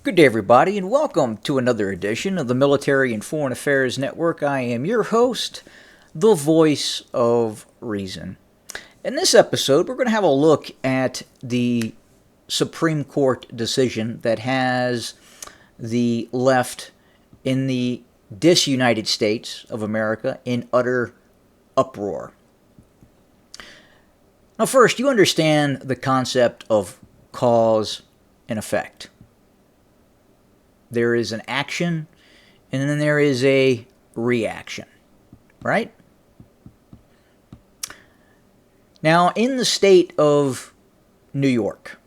Good day, everybody, and welcome to another edition of the Military and Foreign Affairs Network. I am your host, the voice of reason. In this episode, we're going to have a look at the Supreme Court decision that has the left in the disunited States of America in utter uproar. Now, first, you understand the concept of cause and effect. There is an action, and then there is a reaction, right? Now, in the state of New York,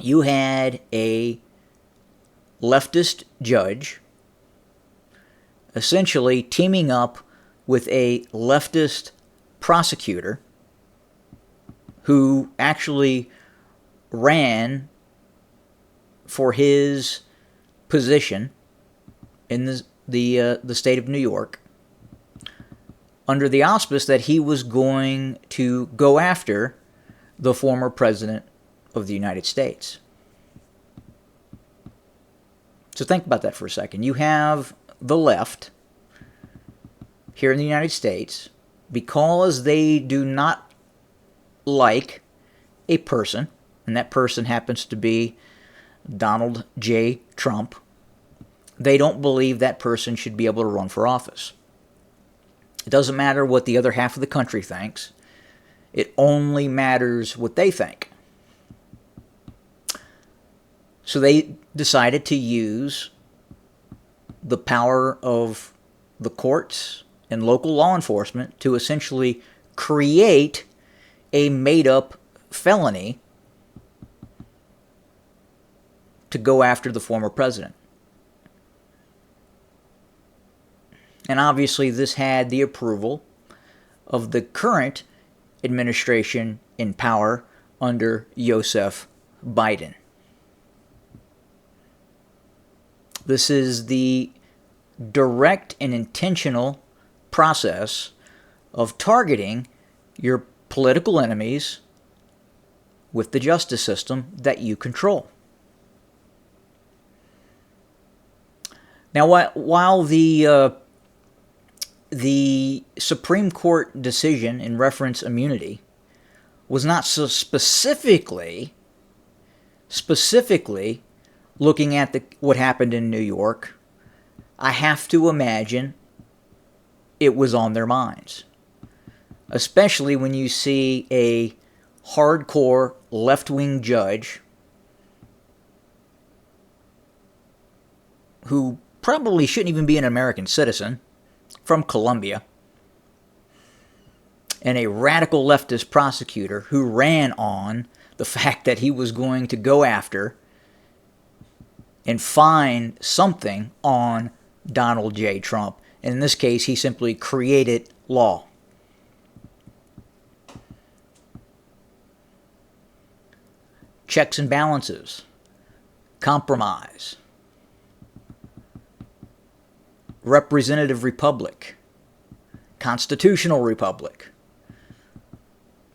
you had a leftist judge essentially teaming up with a leftist prosecutor who actually ran for his position in the state of New York under the auspice that he was going to go after the former president of the United States. So think about that for a second. You have the left here in the United States, because they do not like a person, and that person happens to be Donald J. Trump. They don't believe that person should be able to run for office. It doesn't matter what the other half of the country thinks. It only matters what they think. So they decided to use the power of the courts and local law enforcement to essentially create a made-up felony to go after the former president. And obviously this had the approval of the current administration in power under Joseph Biden. This is the direct and intentional process of targeting your political enemies with the justice system that you control. Now, while the Supreme Court decision in reference immunity was not so specifically looking at what happened in New York, I have to imagine it was on their minds, especially when you see a hardcore left-wing judge who probably shouldn't even be an American citizen, from Colombia, and a radical leftist prosecutor who ran on the fact that he was going to go after and find something on Donald J. Trump. And in this case, he simply created law. Checks and balances. Compromise. Representative republic, constitutional republic.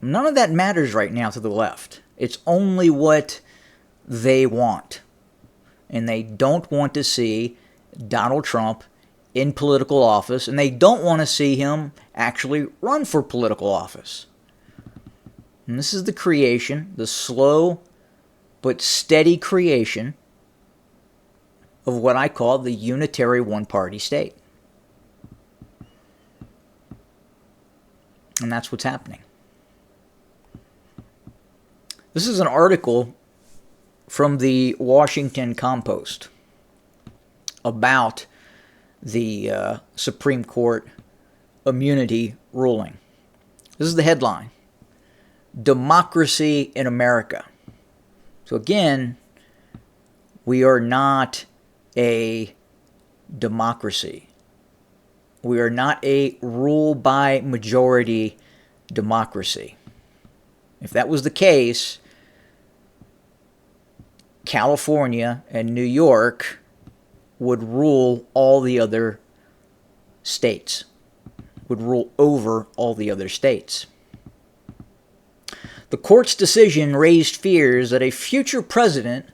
None of that matters right now to the left. It's only what they want. And they don't want to see Donald Trump in political office, and they don't want to see him actually run for political office. And this is the creation, the slow but steady creation of what I call the unitary one-party state. And that's what's happening. This is an article from the Washington Compost about the Supreme Court immunity ruling. This is the headline: Democracy in America. So again, we are not a democracy. We are not a rule by majority democracy. If that was the case, California and New York would rule all the other states, would rule over all the other states. The court's decision raised fears that a future president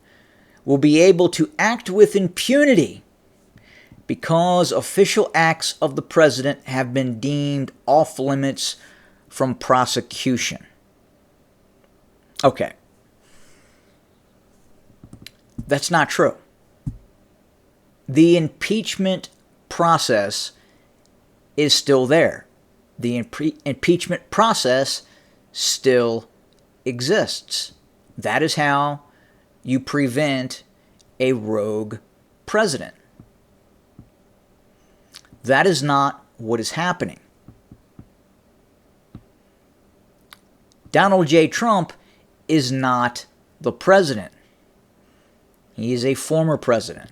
will be able to act with impunity because official acts of the president have been deemed off limits from prosecution. Okay. That's not true. The impeachment process is still there. The impeachment process still exists. That is how you prevent a rogue president. That is not what is happening. Donald J. Trump is not the president. He is a former president.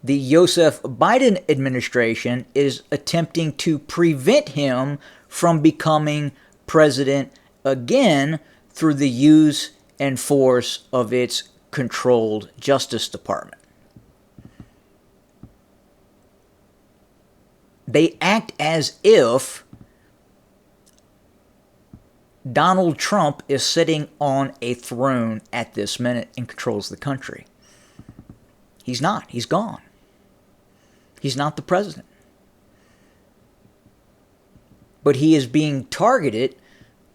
The Joseph Biden administration is attempting to prevent him from becoming president again through the use and force of its controlled Justice Department. They act as if Donald Trump is sitting on a throne at this minute and controls the country. He's not. He's gone. He's not the president. But he is being targeted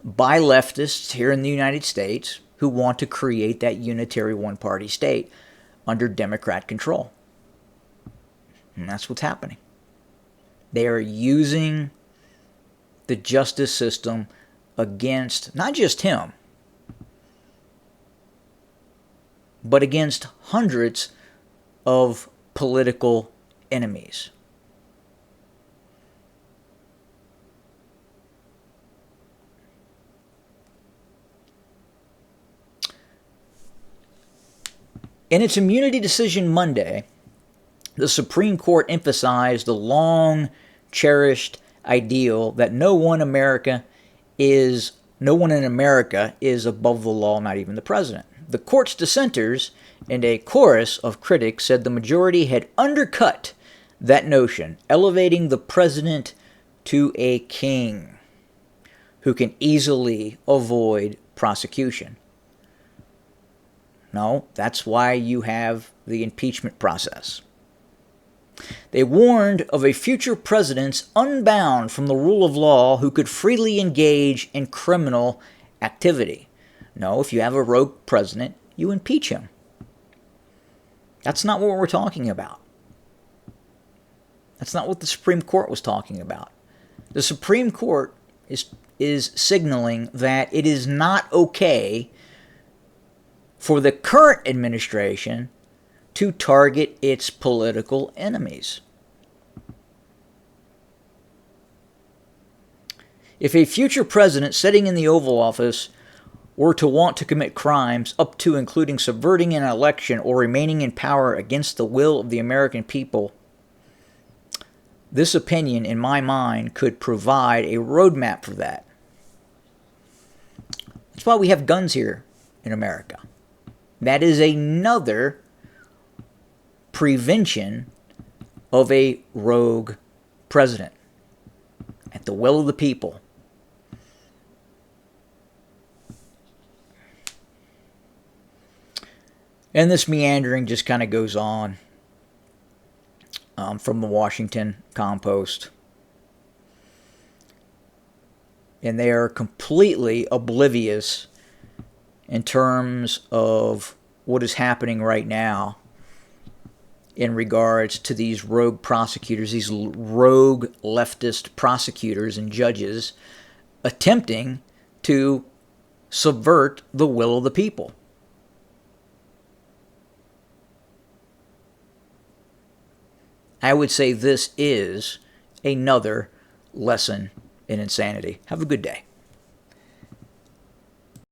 by leftists here in the United States who want to create that unitary one-party state under Democrat control. And that's what's happening. They are using the justice system against not just him, but against hundreds of political enemies. In its immunity decision Monday, the Supreme Court emphasized the long-cherished ideal that no one in America is above the law, not even the president. The court's dissenters and a chorus of critics said the majority had undercut that notion, elevating the president to a king who can easily avoid prosecution. No, that's why you have the impeachment process. They warned of a future president unbound from the rule of law who could freely engage in criminal activity. No, if you have a rogue president, you impeach him. That's not what we're talking about. That's not what the Supreme Court was talking about. The Supreme Court is signaling that it is not okay for the current administration to target its political enemies. If a future president sitting in the Oval Office were to want to commit crimes up to including subverting an election or remaining in power against the will of the American people, this opinion, in my mind, could provide a roadmap for that. That's why we have guns here in America. That is another prevention of a rogue president at the will of the people. And this meandering just kind of goes on from the Washington Compost. And they are completely oblivious in terms of what is happening right now in regards to these rogue prosecutors, these rogue leftist prosecutors and judges attempting to subvert the will of the people. I would say this is another lesson in insanity. Have a good day.